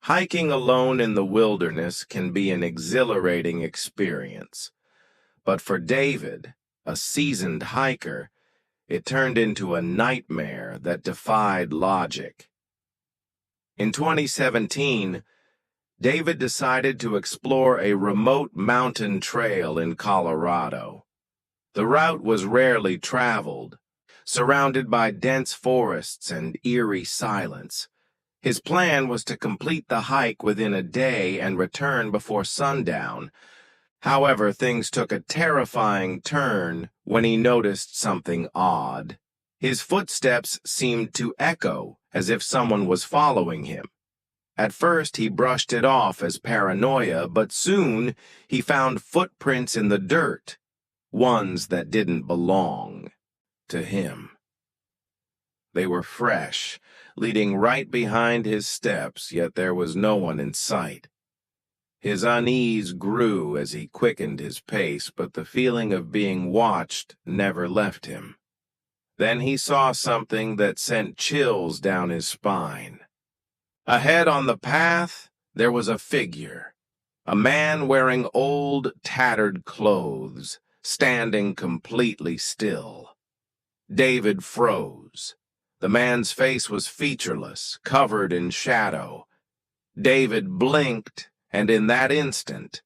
Hiking alone in the wilderness can be an exhilarating experience. But for David, a seasoned hiker, it turned into a nightmare that defied logic. In 2017, David decided to explore a remote mountain trail in Colorado. The route was rarely traveled, surrounded by dense forests and eerie silence. His plan was to complete the hike within a day and return before sundown. However, things took a terrifying turn when he noticed something odd. His footsteps seemed to echo as if someone was following him. At first, he brushed it off as paranoia, but soon he found footprints in the dirt, ones that didn't belong to him. They were fresh, leading right behind his steps, yet there was no one in sight. His unease grew as he quickened his pace, but the feeling of being watched never left him. Then he saw something that sent chills down his spine. Ahead on the path, there was a figure, a man wearing old, tattered clothes, standing completely still. David froze. The man's face was featureless, covered in shadow. David blinked, and in that instant,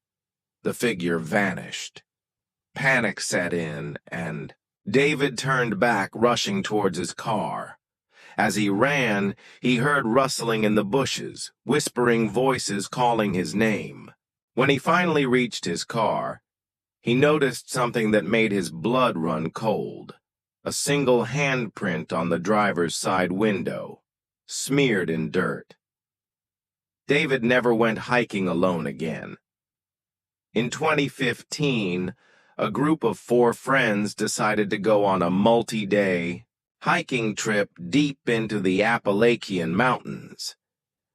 the figure vanished. Panic set in, and David turned back, rushing towards his car. As he ran, he heard rustling in the bushes, whispering voices calling his name. When he finally reached his car, he noticed something that made his blood run cold. A single handprint on the driver's side window, smeared in dirt. David never went hiking alone again. In 2015, a group of 4 friends decided to go on a multi-day hiking trip deep into the Appalachian Mountains.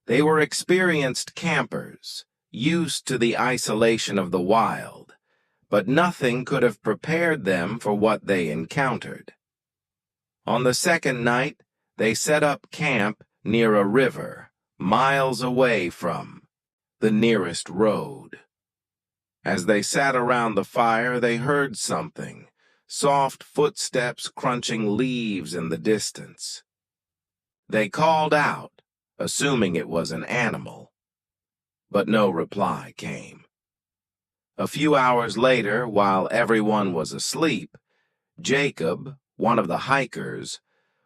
They were experienced campers, used to the isolation of the wild, but nothing could have prepared them for what they encountered. On the second night, they set up camp near a river, miles away from the nearest road. As they sat around the fire, they heard something, soft footsteps crunching leaves in the distance. They called out, assuming it was an animal, but no reply came. A few hours later, while everyone was asleep, Jacob, one of the hikers,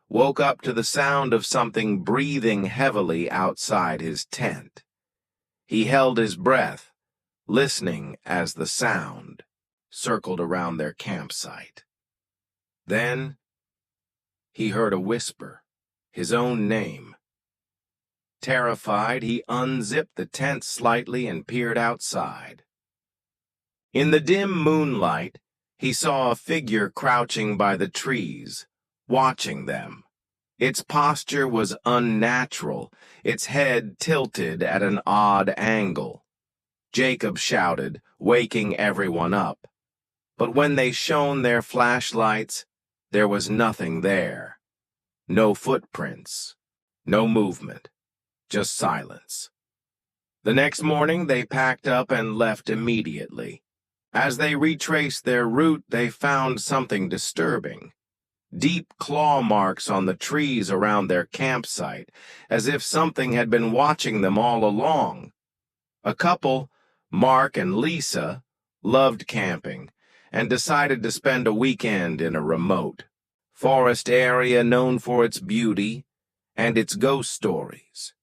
woke up to the sound of something breathing heavily outside his tent. He held his breath, listening as the sound circled around their campsite. Then he heard a whisper, his own name. Terrified, he unzipped the tent slightly and peered outside. In the dim moonlight, he saw a figure crouching by the trees, watching them. Its posture was unnatural, its head tilted at an odd angle. Jacob shouted, waking everyone up. But when they shone their flashlights, there was nothing there. No footprints, no movement, just silence. The next morning, they packed up and left immediately. As they retraced their route, they found something disturbing. Deep claw marks on the trees around their campsite, as if something had been watching them all along. A couple, Mark and Lisa, loved camping and decided to spend a weekend in a remote forest area known for its beauty and its ghost stories.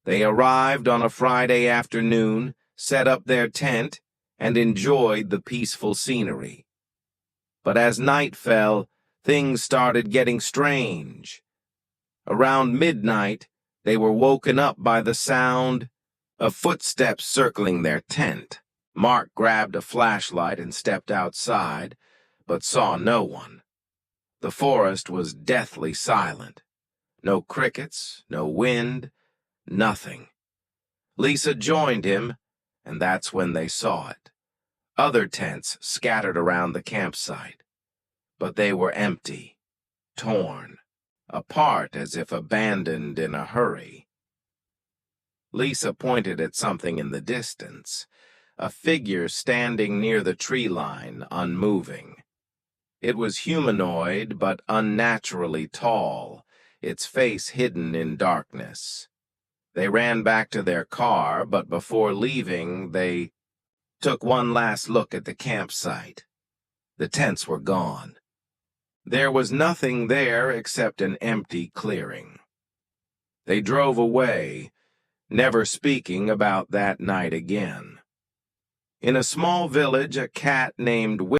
They arrived on a Friday afternoon, set up their tent, and enjoyed the peaceful scenery. But as night fell, things started getting strange. Around midnight, they were woken up by the sound of footsteps circling their tent. Mark grabbed a flashlight and stepped outside, but saw no one. The forest was deathly silent. No crickets, no wind, nothing. Lisa joined him, and that's when they saw it. Other tents scattered around the campsite, but they were empty, torn, apart as if abandoned in a hurry. Lisa pointed at something in the distance, a figure standing near the tree line, unmoving. It was humanoid but unnaturally tall, its face hidden in darkness. They ran back to their car, but before leaving, they took one last look at the campsite. The tents were gone. There was nothing there except an empty clearing. They drove away, never speaking about that night again. In a small village, a cat named